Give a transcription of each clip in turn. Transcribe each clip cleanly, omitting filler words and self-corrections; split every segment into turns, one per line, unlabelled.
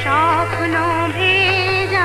স্বপ্ন ভেজা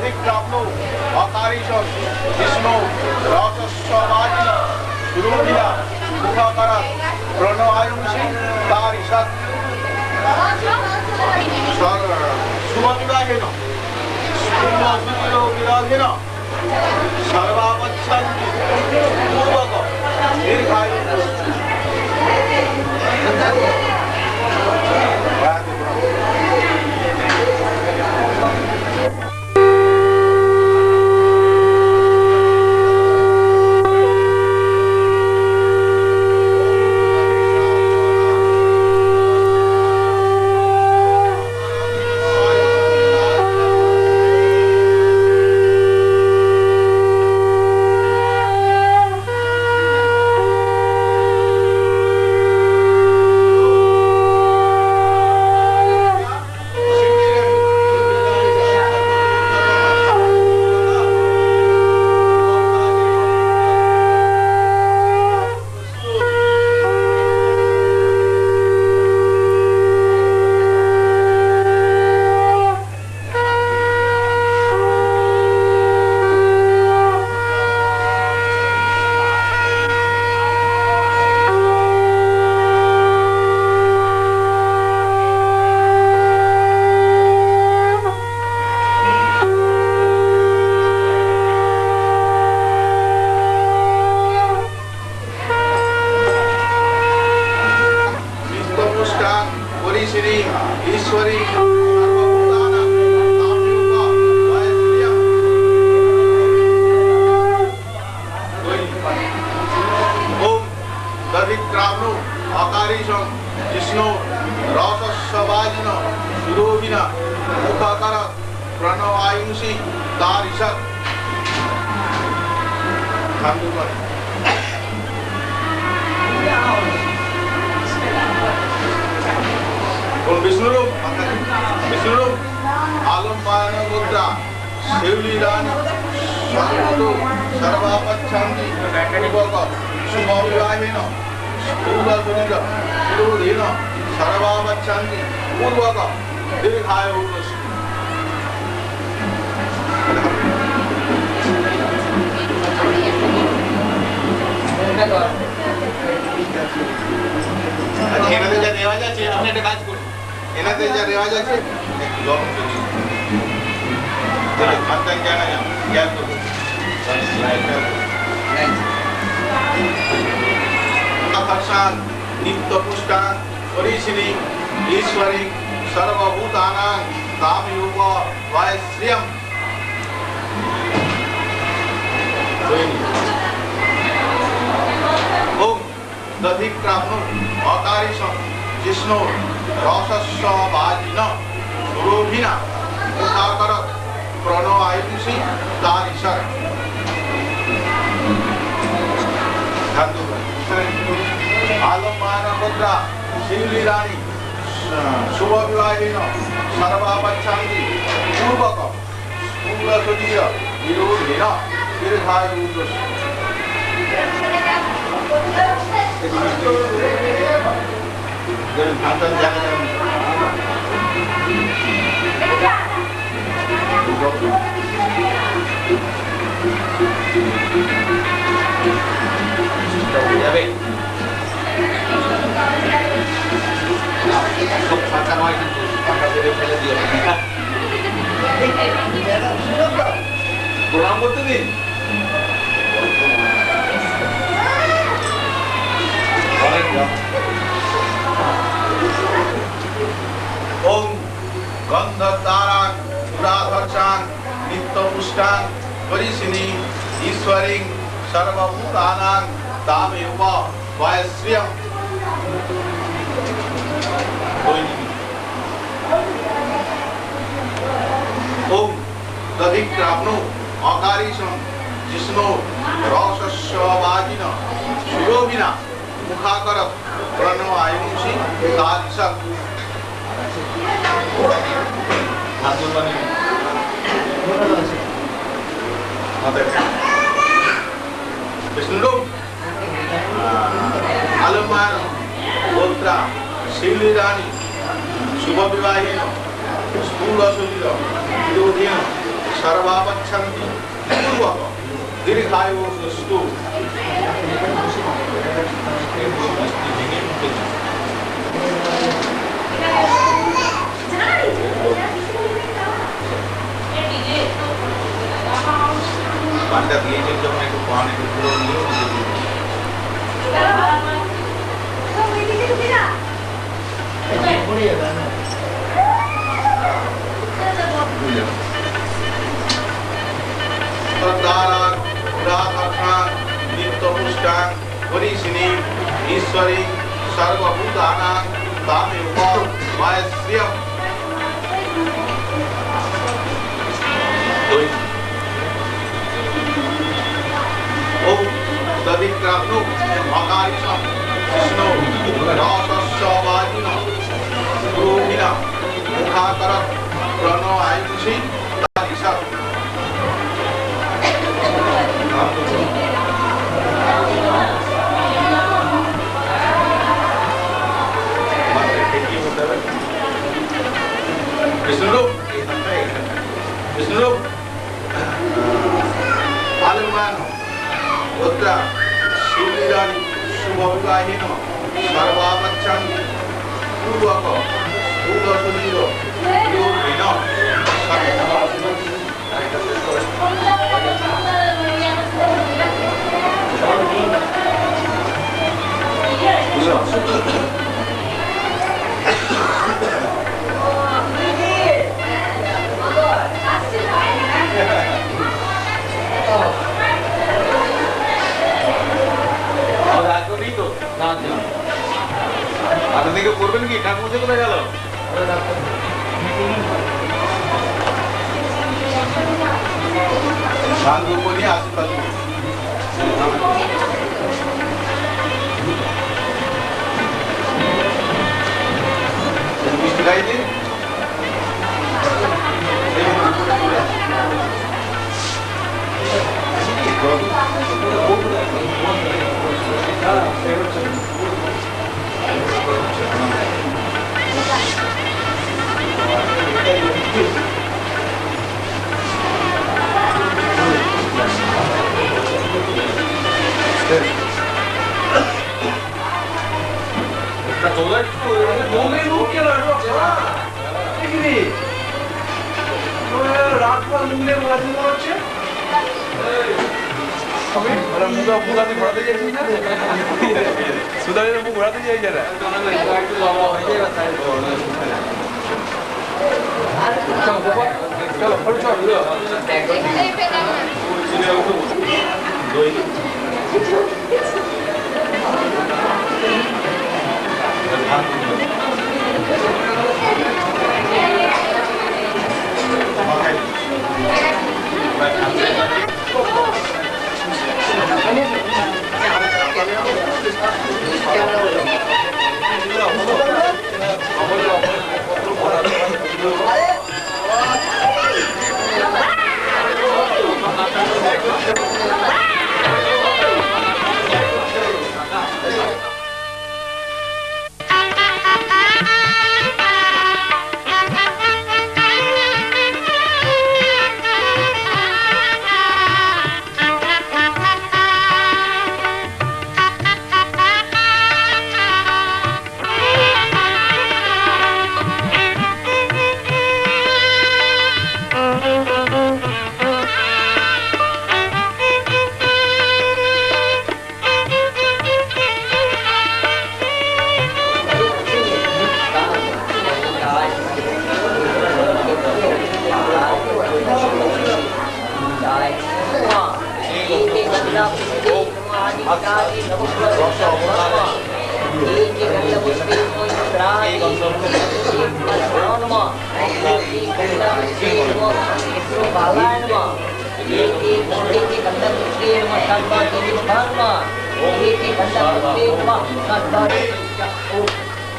দধিক্রাম্নো অকারিশং বিষ্ণু রসস্ববাজিন সুরভিরা মুখাকারা প্রণয়ায়ুষি তারিষৎ সুমন্দাহেন সুন্দর বিরাধেন সর্বাবচ্ছন্তি পূর্বক দীর্ঘায়ু नित्य पुष्टान परिश्री ईश्वरी सर्वभूतानां तामयुग वायश्रियम ओम दधिक्राम्नो अकारिशं जिष्णु रसस्वभाजिन सुरोभिना मुखाकरत् प्रणवायुषि तारिषत् आलम्बान मुद्रा शिवली रानी शुभ विवाहेन सर्वापच्छन्ति पूर्वक पूर्वसुदीय विरोधेन दीर्घायुः প্রণাম করতে দিন ओम गंधधारां पुराधर्षां नित्यपुष्टां परिशिनी ईश्वरीं सर्वभूतानां तामेव वायश्रियं ओम दधिक्राम्नो अकारिशं जिष्णु रसस्वभाजिन सुरोभिना मुखाकरत् प्रणवायुषि तारिषत् विष्णु आलम्बान गोत्रा शिवली रानी शुभ विवाहेन स्थूल शरीर विरोधेन सर्वावच्छन्ति पूर्वक दीर्घायु सुष्टु পানিটা দিয়েছেন যখন একটু পানি পুরো নিয়ে नित्यपुष्टां हरिशिनी ईश्वरी सर्वभूतानां तामेव मायस्यम् ओम तदिक्राप्नु अकारिषं विष्णु रासस्यवाजिन गुरुहिना मुखाकरत् प्रणो आयुषि तारिषत् विष्णु आलमान रुद्रा शिवलीलानि शुभविवाहिन सर्वावच्छन् पूर्वक उदसुनीर योगिन আপনি কি করবেন কি ঠাকুর যে কোথায় গেল শান্ত উপরে আশীর্বাদ মিষ্টি খাইছি সুদানের মুখ ঘোরাতে যাই যারা চলো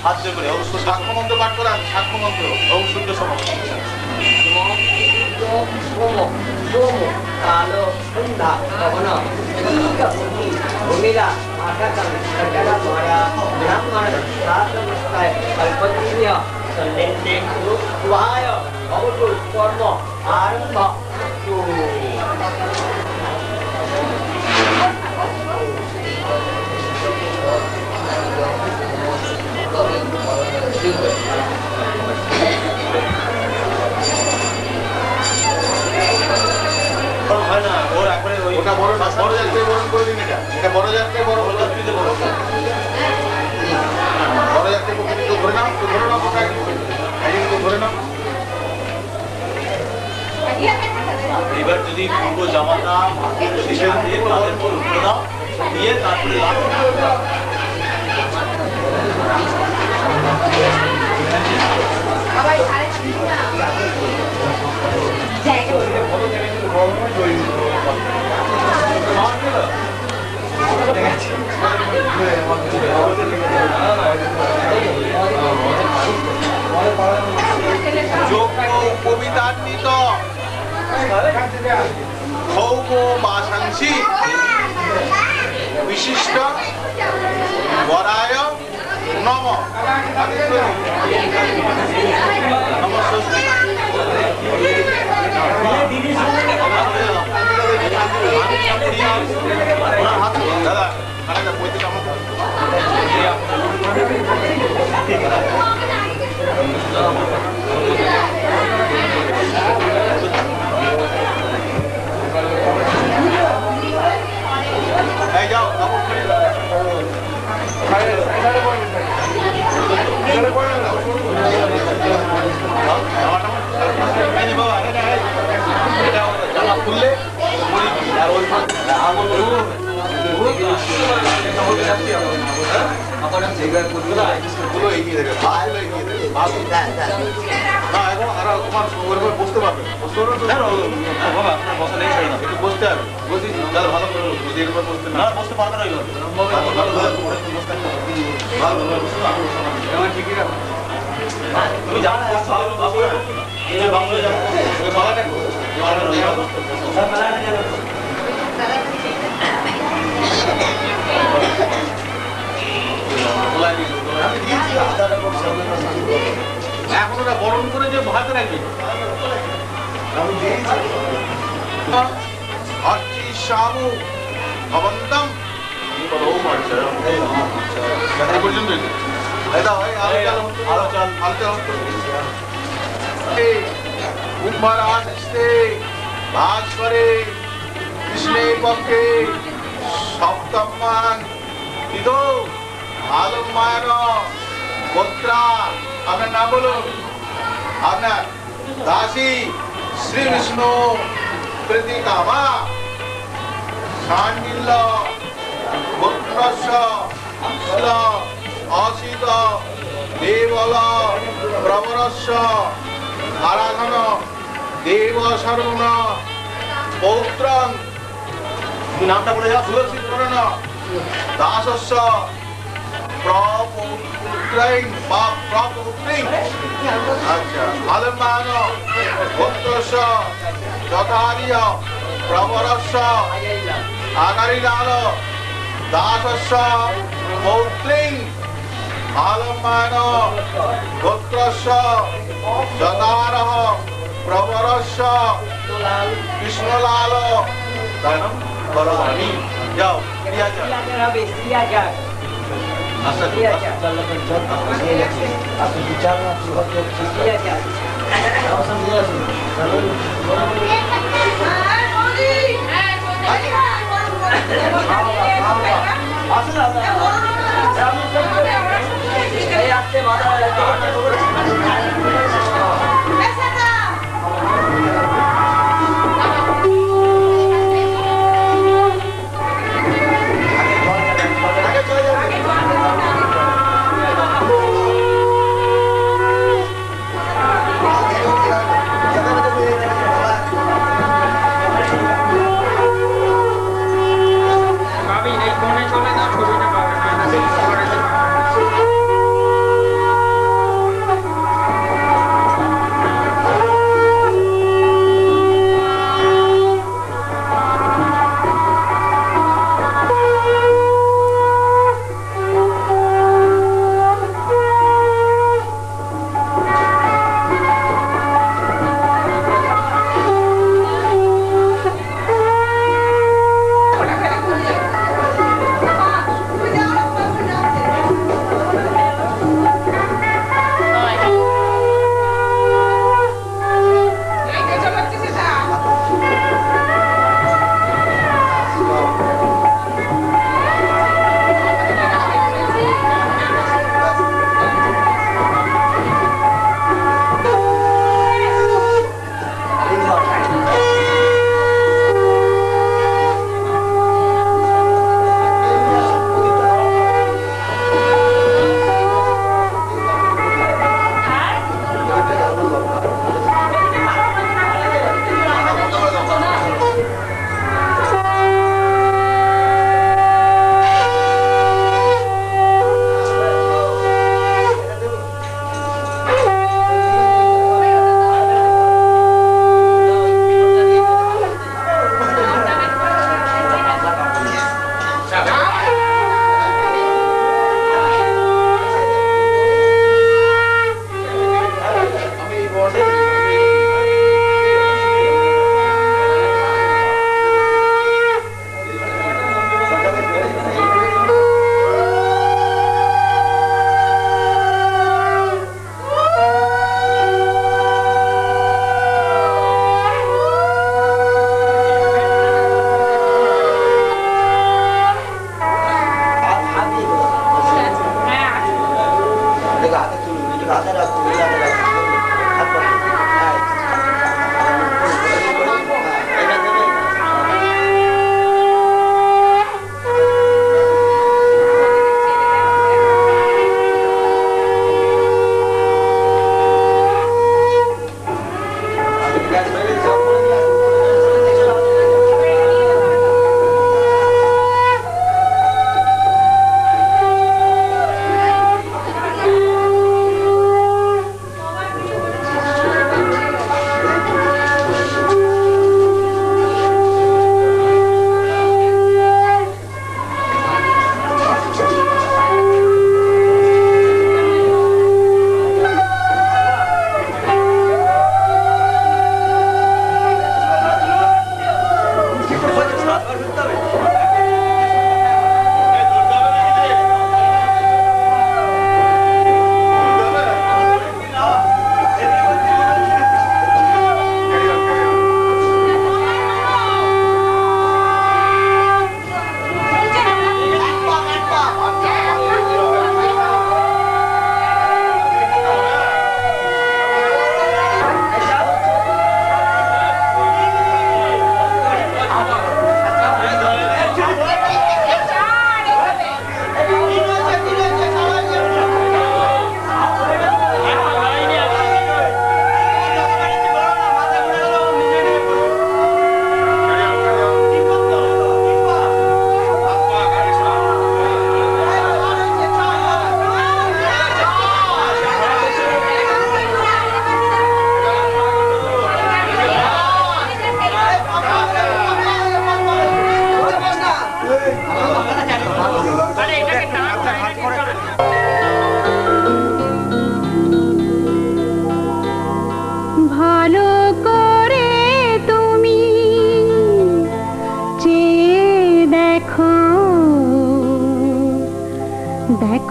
হাত করে সাক্ষ্য মন্ত্র পাঠ করান সাক্ষ্য মন্ত্র ওম শুদ্ধ সমস্ত কালো সন্ধ্যা কখনো ভূমিরা আকাশম কটরা মারা ব্রাহ্মণ শাস্ত্রমস্তায় কল্পতিয় সন্দেন্তে উহায় অবতু কর্ম আরম্ভ ওটা বড় যাত্রী বরণ করে দিন। এটা বড় যাত্রী বড় যাত্রীতে বড় যাত্রী ধরে নাও, ধরে নাও, ধরে নাও। এবার যদি পূর্ব জামাতা তাদের পর উঠে দাও, দিয়ে তারপরে কবিতান্বিত ভৌম বাসাংশী বিশিষ্ট বরায় নম দাদা যাও জামা খুললে বুঝতে পারবেন, বসতে হবে, ভালো করে বসতে পারবে না, তুমি এখন ওরা বরণ করে যে ভাত রাখবে পর্যন্ত কুম্ভরাজ ভাস্করে কৃষ্ণের পক্ষে সপ্তমান দিদো আলমায়ন গোত্রা। আপনার নাম বলুন। আপনার দাসী শ্রী বিষ্ণু প্রীতিকামা সান্ডিল্য গোত্রস্য অসিত দেবল প্রবরস্য আরাধন দেব শরণ পৌত্রং। তুমি নামটা বলে যাও। তুলসী শরণ দাসস্য প্রপৌত্রং বা প্রপৌত্রং। আচ্ছা আলমান গোত্রস্য যথার্য প্রবরস্য আগারিলাল দাসস্য পৌত্রং আলমান গোত্রস্য যথারহ প্রবরস্য কৃষ্ণলাল বলরামী। যাও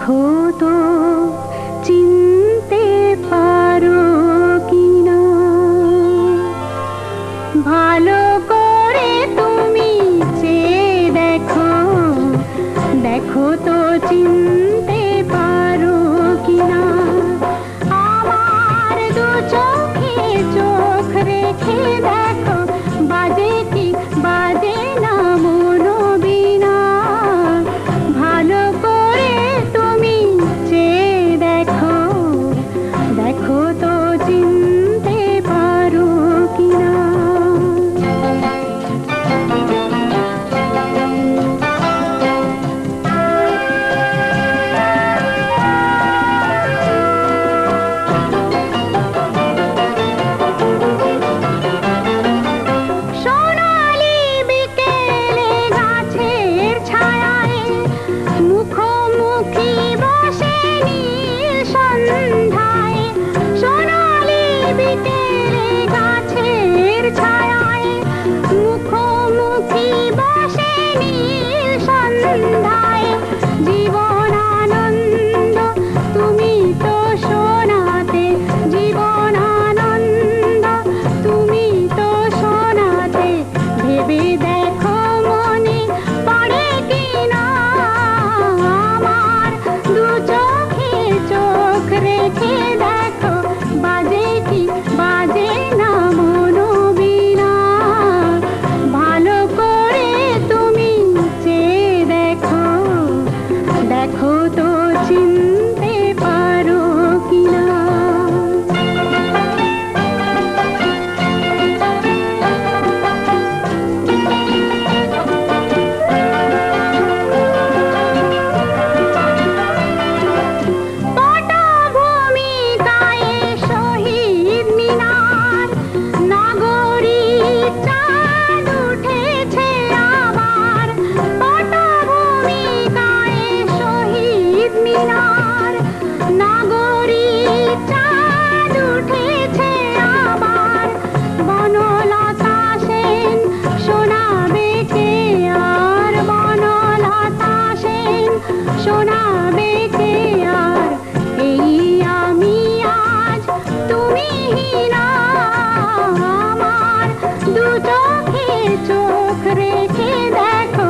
দেখো তো চিনতে পারো কিনা, ভালো করে তুমি চেয়ে দেখো, দেখো তো চিনতে পারো কিনা। আমার দু চোখে চোখ রেখে দেখো, বাজে কি বাজে না মনোবীণা, ভালো করে তুমি চেয়ে দেখো, দেখো তো চিনতে পারো কিনা। সোনালি বিকেলে গাছের ছায়ায় মুখোমুখি বসে নীল সন্ধ্যায়, সোনালি বিকেলে গাছের ছায়ায় মুখোমুখি বসে নীল সন্ধ্যায়, জীবন আনন্দ তুমি তো শোনাতে, জীবন আনন্দ তুমি তো শোনাতে, ভেবে দেখো মনে পড়ে কিনা। আমার দু চোখে চোখ রেখে দেখো, বাজে কি বাজে না মনোবীণা, ভালো করে তুমি চেয়ে দেখো, দেখো তো চিনতে পারো কিনা। পটভূমিকায় শহীদ মিনার, নাগরিক চাঁদ উঠেছে আবার, পটভূমিকায় শহীদ মিনার, নাগরিক চাঁদ উঠেছে আবার, বনলতা সেন শোনাবে কে আর, বনলতা সেন শোনাবে কে আর, এই আমি আজ তুমি হীনা। আমার দু চোখে চোখ রেখে দেখো,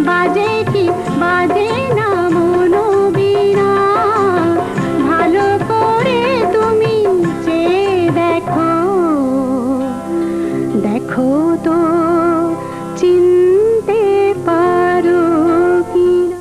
বাজে কি বাজে না মনোবীণা, ভালো করে তুমি চেয়ে দেখো, দেখো তো চিনতে পারো কিনা।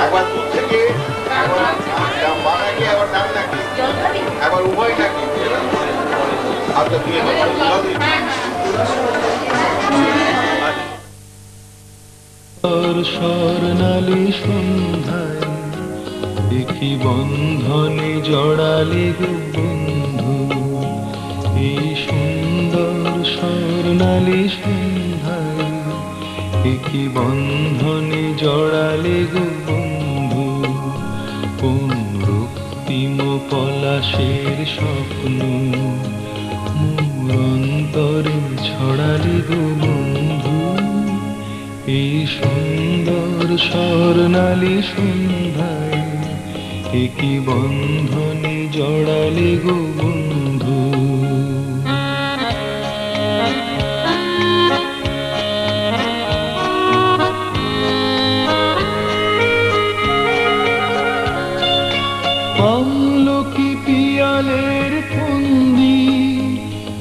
একবার দুধ থেকে মা নাকি আবার ডাক নাকি একবার উভয় নাকি আচ্ছা দিয়ে
স্বর্ণালী সন্ধ্যায় দেখি বন্ধনে জড়ালে গো বন্ধু, এই সুন্দর স্বর্ণালী সন্ধ্যায় দেখি বন্ধনে জড়ালে গো বন্ধু, কোন রক্তিম পলাশের স্বপ্ন মোর অন্তরে ছড়ালে গো বন্ধু, এই সুন্দর স্বর্ণালী সন্ধ্যায় একই বন্ধনে জড়ালে গো বন্ধু। আমলকি পিয়ালের ফন্দি,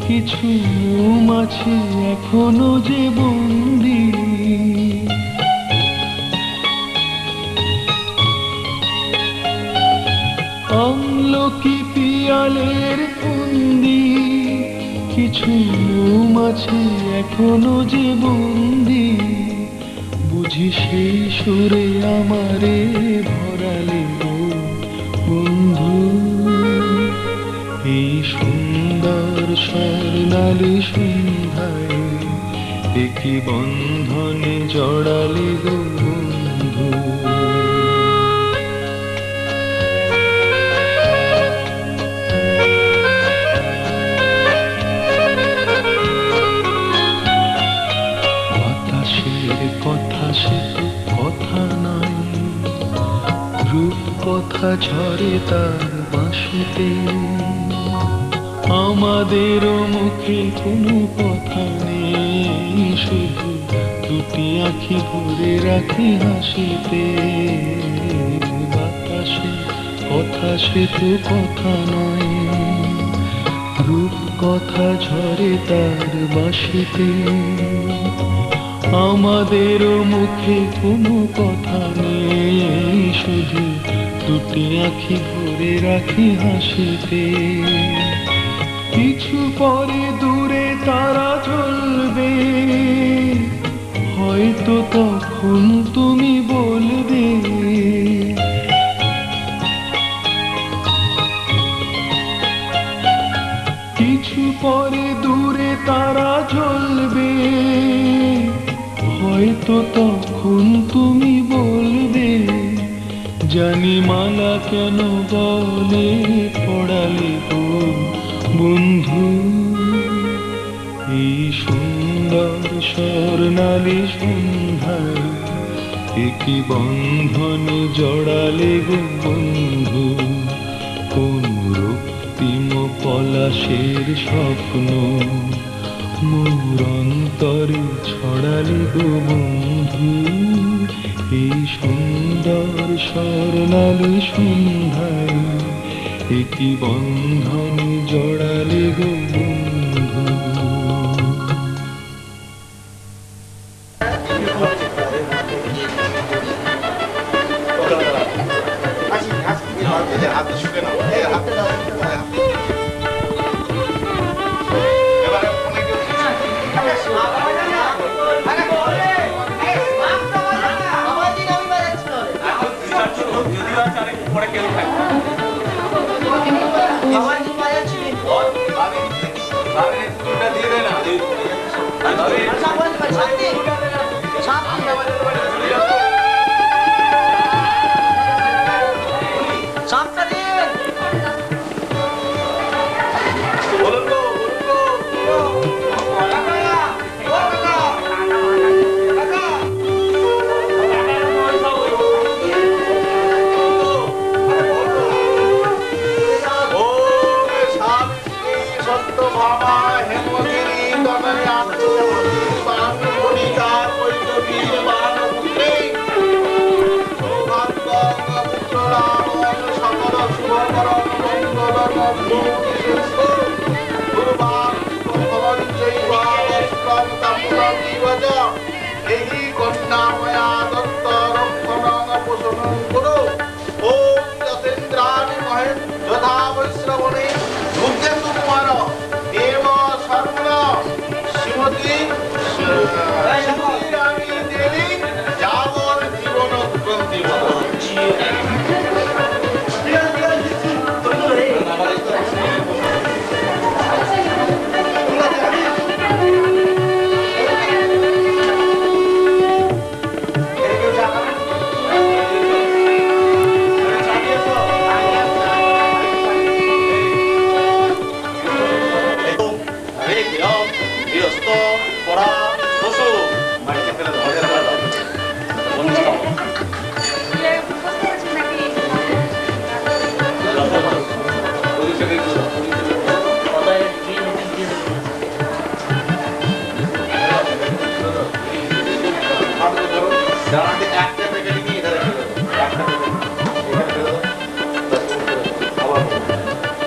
কিছু মৌমাছি এখনো যে বন্দি, আমলকি পিয়ালের ফন্দি, কিছু মৌমাছি এখনো যে বন্দি, বুঝি সেই সুরে আমারে ভরালে গো বন্ধু, এই সুন্দর স্বর্ণালী সন্ধ্যায় একই বন্ধনে জড়ালে গো বন্ধু। কথা ঝরে তার বাঁশিতে, আমাদেরও মুখে কোনো কথা নেই, শুধু দুটি আঁখি ভরে রাখি হাসিতে। বাতাসে কথা সে তো কথা নয়, রূপ কথা ঝরে তার বাঁশিতে, আমাদেরও মুখে কোনো কথা নেই, শুধু দুটি আঁখি ভরে রাখি হাসিতে। কিছু পরে দূরে তারা জ্বলবে, হয়তো তখন তুমি বলবে, কিছু পরে দূরে তারা জ্বলবে, হয়তো তখন তুমি বলবে, জানি মালা কেন বলে পড়ালে গো বন্ধু। এই সুন্দর স্বর্ণালী সন্ধ্যায় একি বন্ধনে জড়ালে গো বন্ধু, কোন রক্তিম পলাশের স্বপ্ন মোর অন্তরে ছড়ালে গো বন্ধু। এই সুন্দর স্বর্ণালী সন্ধ্যায় একি বন্ধনে জড়ালে গো বন্ধু।
হাতে শুকে নাও, হাতে দাও। এবারে ফোনে কেউ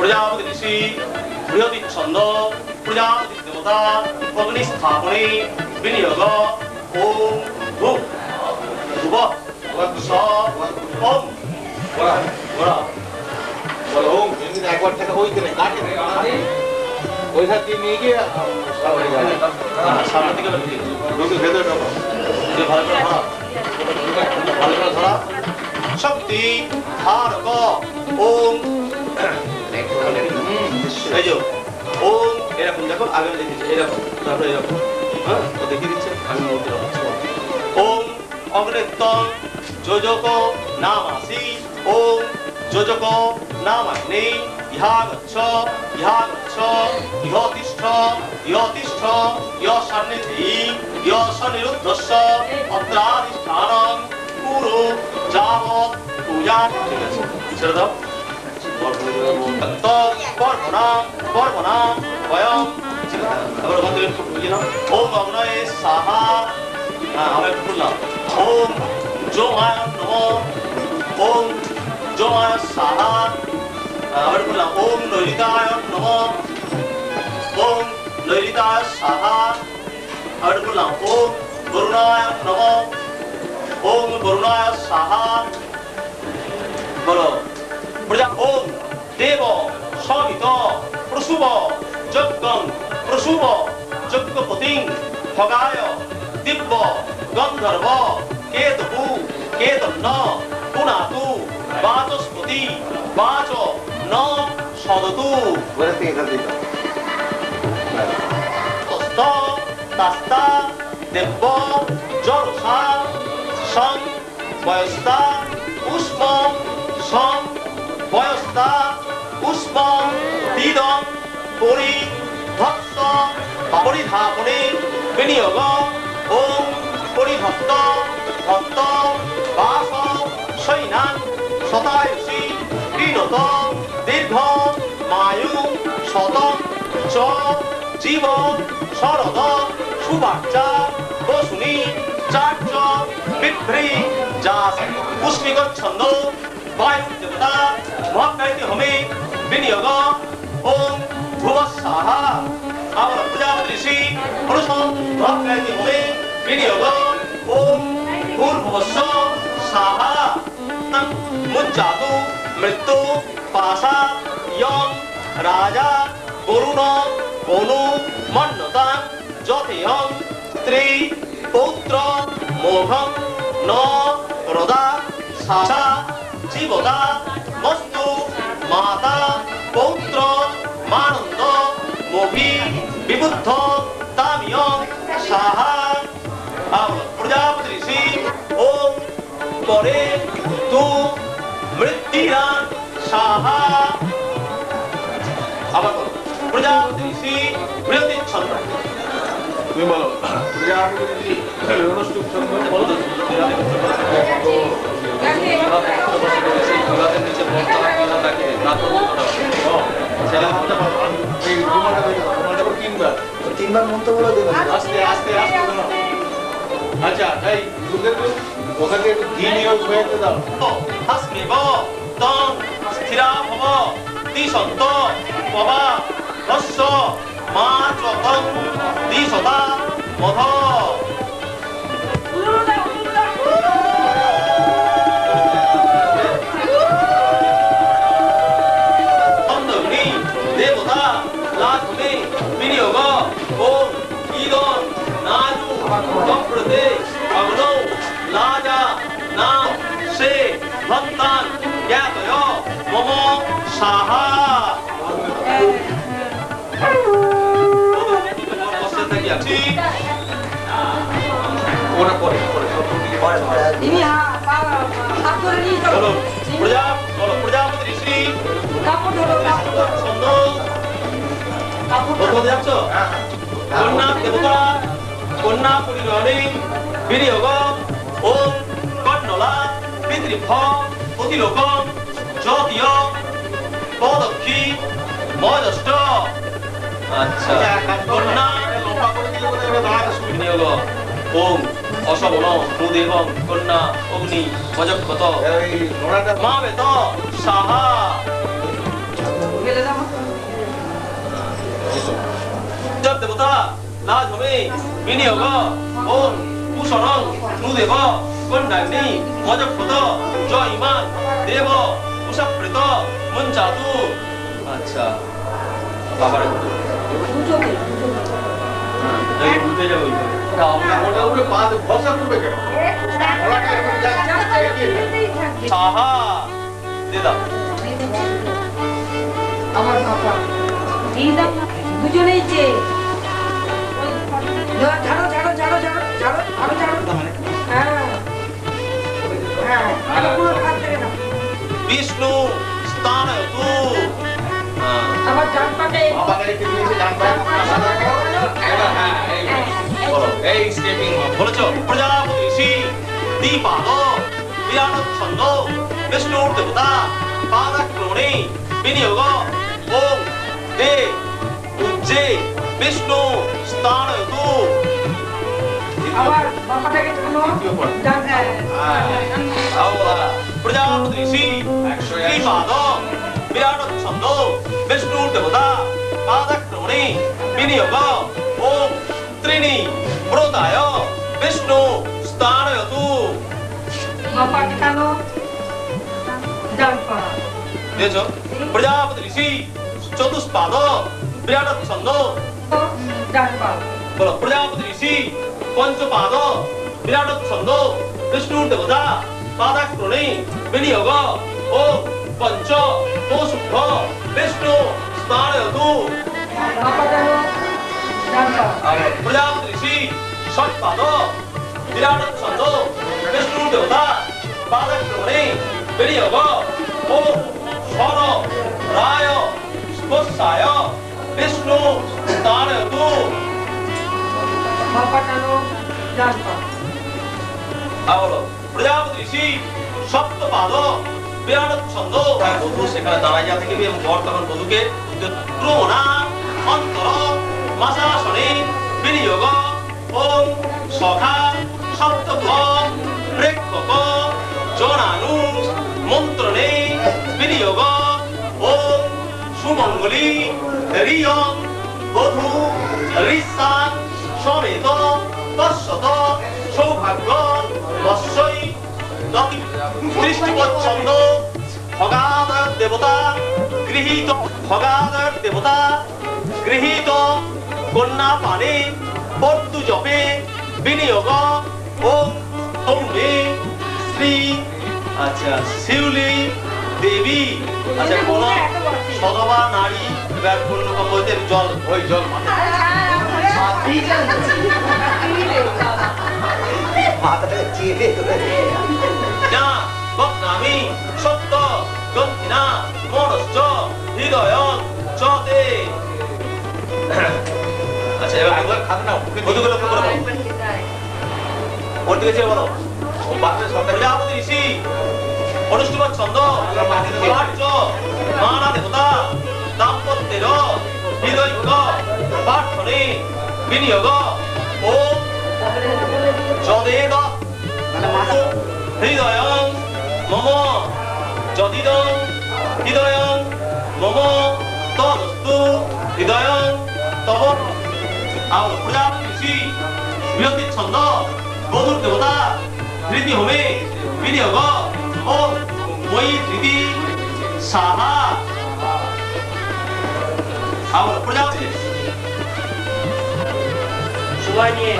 प्रजापति ऋषि बृहति छंद प्रजापति देवता अग्नि स्थापने विनियोग ओम भू भुव स ओम বড়া বড়া বলো ওম এমনি একবার থেকে হইতে না কাটে ওই সাথে নিয়ে গিয়ে সব হয়ে যাবে সামনে দিকে ঢুকে ভেতরে ঢোকো যে ভালো করে ধরা ভালো করে ধরা শক্তি ধারক ওম এই যে ওম এরকম দেখো আগে দেখিয়েছি এরকম তারপরে এরকম হ্যাঁ তো দেখিয়ে দিচ্ছে আমি মন্ত্র ওম অগ্নিত্বং যোজক নামাসি ওম যোজক নামাগ্নি ইহা গচ্ছ ইহতিষ্ঠ ইহতিষ্ঠ ইয়সান্নিধি ইয়সনিরুদ্ধস্য অত্রাধিষ্ঠানং কুরু যাবৎ পূজা ঠিক আছে ছেড়ে দাও তো পর্বনা পর্বনা বয়ম আবার ওখান থেকে একটু বুঝে নাও ওম অগ্নয়ে সাহা আমরা একটু বললাম ওম জোমায় নম ওম জোমায় সাহা আবার বললাম ওম নৈরিতায় নম ওম নৈরিতায় সাহা আবার বললাম ওম বরুণায় নম ওম বরুণায় সাহা বলো প্রজা ওম দেব সবিত প্রসুব যজ্ঞং প্রসুব যজ্ঞপতিং ভগায় দিব্য গন্ধর্ব কেতু কেতন্ন পুনাতু বাচস্পতি বাচ ন সদতু তস্ত তাস্তা দেব্য জরসা সং বয়স্তা উষ্ম সং বয়স্তা উষ্ম দিদং পরি ভক্ত পরিধাপনে বিনিয়োগ ওম পরিভক্ত ভক্ত বাস সৈনান শতায়ুষী ক্রীণত দীর্ঘ মায়ু শত চ জীব শরদ সুবাচ্চা বসুনি চার্য বিভ্রি যাস পুষ্পিগচ্ছন্দ বায়ু দেবতা মহাকাইতে হমে বিনিয়োগ ওম ভুবস্সাহা আবার প্রজাপতি ঋষি অনুসম মহাকাইতে হমে বিনিয়োগ ওম ভূর্ভুবস্স সাহা তং মুঞ্চাতু মৃত্যু পাশা ইয়ং রাজা বরুণ অনু মন্নতাং যথেয়ং স্ত্রী পৌত্র মোঘং ন রদা সাশা জীবদা মস্তু মাতা পৌত্র মানন্দ মভি বিবুদ্ধ তামিয়ং সাহা প্রজাপতি ঋষি ওম পরে তু মৃত্যুরা সাহা আবার বলো প্রজাপতি ঋষি বৃহতিচ্ছন্দ
তুমি বলো প্রজাপতি অনুষ্ঠুপ ছন্দ বলো তো
তিনবার মন্ত্র বলে দেবেন
আস্তে আস্তে আস্তে বলো আচ্ছা এই দুর্গের ওখানে একটু ঘি নিয়োগ হয়ে দাও
হাস্মিব তং স্থিরা ভব দিশন্ত পবা হস্য মা চতং দিশতা মধ অন্ধগ্নি দেবতা লাধুমে বিনিয়োগ ওম ইদন নাজু সম্প্রদে অগ্নৌ লাজা নাম সে ভক্তান জ্ঞাতয় মম সাহা বসে থাকি আছি ওরা করে
তিনি হাত ধরে নিয়ে চলো
বলো প্রজাপতি ঋষি
কাপড় ধরো
ছন্দ বলতে যাচ্ছ কন্যা দেবতা কন্যা পরিণনে বিনিয়োগ ওম কন্নলা পিতৃভ প্রতিলোকম জ্যোতিয় পদক্ষী মজষ্ট আচ্ছা কন্যা
লম্বা করে দিলে বোধহয় এটা দাঁড়াতে সুবিধা
বিনিয়োগ ওম অশবন নুদেবং কন্যা অগ্নি মজক্ষত
এই নোড়াটা
মা বেত সাহা
গেলে যাবো
জব দেবতা লাজ হবে বিনিয়োগ ওম কুশলং নুদেব কন্যাগ্নি মজক্ষত জয় ইমান দেব উষাপ্রেত মঞ্চাতু আচ্ছা বাবার
দুজনে
এই উঠে যাবে ওইখানে
ওটা উপরে পা দিয়ে ভরসা করবে কেন নোড়াটা এরকম যাচ্ছে এগিয়ে যাচ্ছে।
সাহা দে দাও
আমার বাবা দুজনেই যে ঝাড়ো ঝাড়ো ঝাড়ো ঝাড়ো ঝাড়ো আরো ঝাড়ো হ্যাঁ হ্যাঁ আরো পুরো হাত থেকে নাও
বিষ্ণু স্থানয়তু
আবার ডান পাটে
বাবা গাড়িতে নিয়েছে ডান পায়ে আসাদ রাখো এবার হ্যাঁ এই বলো এই স্টেপিং
বলেছো প্রজাপতি ঋষি দীপাদ বিরাট ছন্দ বিষ্ণুর দেবতা পাদাক্রমণে বিনিয়োগ ওম দে উজ্জে বিষ্ণু স্থানয়তু
আবার বাবা থেকে টানো
প্রজাপতি ঋষি শ্রীপাদ বিরাট ছন্দ বিষ্ণুর দেবতা পাদাক্রমণে বিনিয়োগ ওম ত্রিণী প্রদায় বিষ্ণু স্থানয়তু
বাবা টানো জানপা
দেখছ প্রজাপতি ঋষি চতুষ্পাদ বিরাট ছন্দ
জানপা
বলো প্রজাপতি ঋষি পঞ্চপাদ বিরাট ছন্দ বিষ্ণুর দেবতা পাদাক্রমণে বিনিয়োগ ও পঞ্চ তোষুভ বিষ্ণু স্থানয়তু
বাবা টানো জানপা
প্রজাপতি ঋষি ষটপাদ বিরাট ছন্দ বিষ্ণুর দেবতা পাদাক্রমণে বিনিয়োগ ও স্বর রায় স্পর্শায় বিষ্ণু স্থানয়তু
বাবা টানো জানপা
বলো প্রজাপতি ঋষি সপ্তপাদ বিরাট ছন্দ বধূ সেখানে দাঁড়াইয়া থাকিবে এবং বর তখন বধূকে ক্রোনা অন্তর মাসাসনে বিনিয়োগ ওম সখা সপ্তভ প্রেক্ষক জনানু মন্ত্রণে বিনিয়োগ ওম সুমঙ্গলী রিয়ং বধূ ঋষান সমেত পশ্যত সৌভাগ্য বৎসই দৃষ্টিপচ্ছন্দ ভগাদয় দেবতা গৃহীত কন্যা পানে পর্তু জপে বিনিয়োগ ওম সৌমে শ্রী আচ্ছা শিউলি দেবী আচ্ছা কোন সদবা নারী এবার কোন রকম বলতে জল ওই জল মাথায়
মাথাটা চেপে ধরে
না বক্নামি সত্য গন্থিনা মনশ্চ হৃদয়ং চতে আচ্ছা এবার খাতনা বধূকে লক্ষ্য করে বলো ওর দিকে চেয়ে বলো প্রজাপতি ঋষি অনুষ্ঠিত ছন্দ আর্য মানা দেবতা দাম্পত্যের হৃদয়ক প্রার্থনে বিনিয়োগ ও যদেদ হৃদয়ং মম যদিদং হৃদয়ং মম তদস্তু হৃদয়ং তব প্রজাপতি ঋষি বৃহতি ছন্দ বধূর দেবতা ধৃতি হোমে বিনিয়োগ ও ময়ী ধৃতি সাহা প্রজাপতি সবাই নিয়ে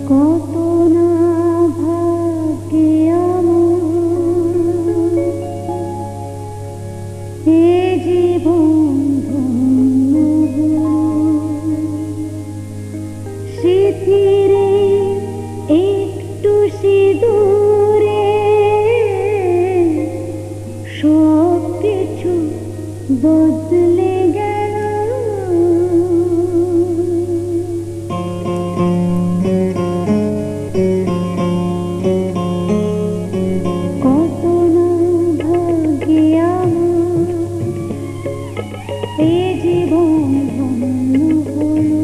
কত না ভাগ্যে আমার এ জীবন ধন্য হলো। স্মৃতিরে একটু সিঁদুরে সব কিছু বদলে গেল। কত না ভাগ্যে আমার এ জীবন ধন্য হলো।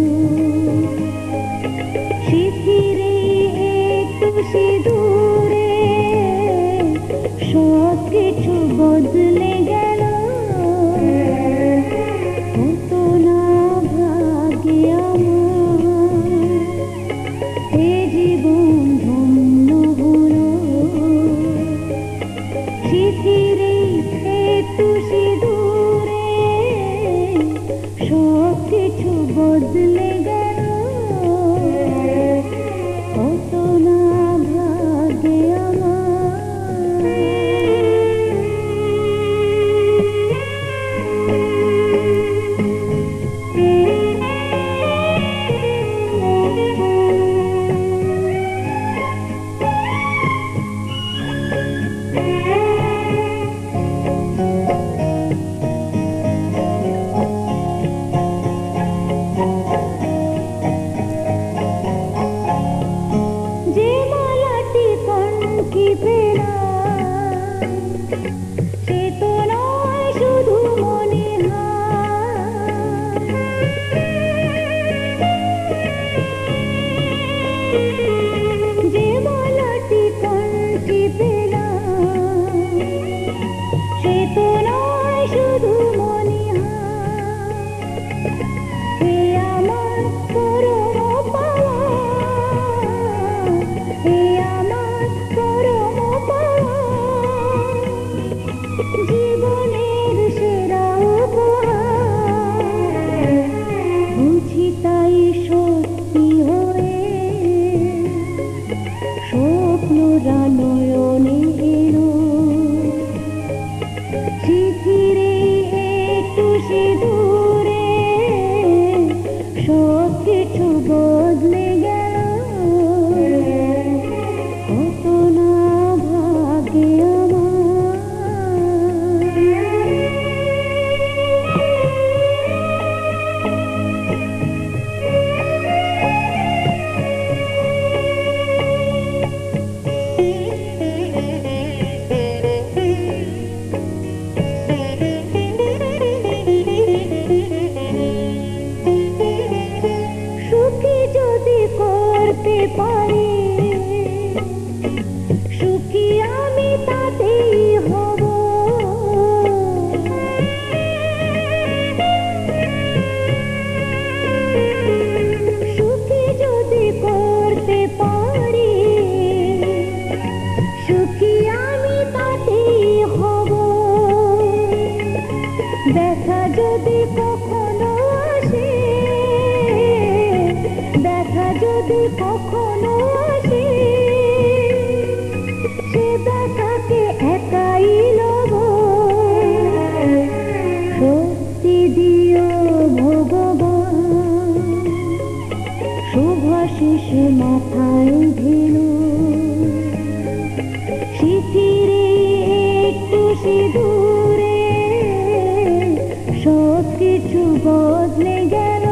পারি, সুখী আমি তাতেই হব। সুখী যদি করতে পারি, সুখী আমি তাতেই হব। দেখা যদি কখনো আসে, দেখা যদি কখনো আসে, সে দেখাকে একাই লব। শক্তি দিও ভগবান, শুভাশিস মাথায় ঢেলো। শিথিরে একটু সিঁদুরে সব কিছু বদলে গেল।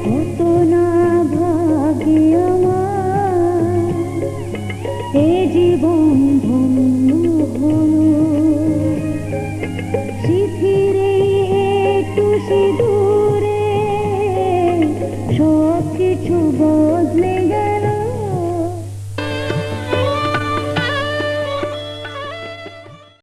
কত না ভাগ্য আমার, এ জীবন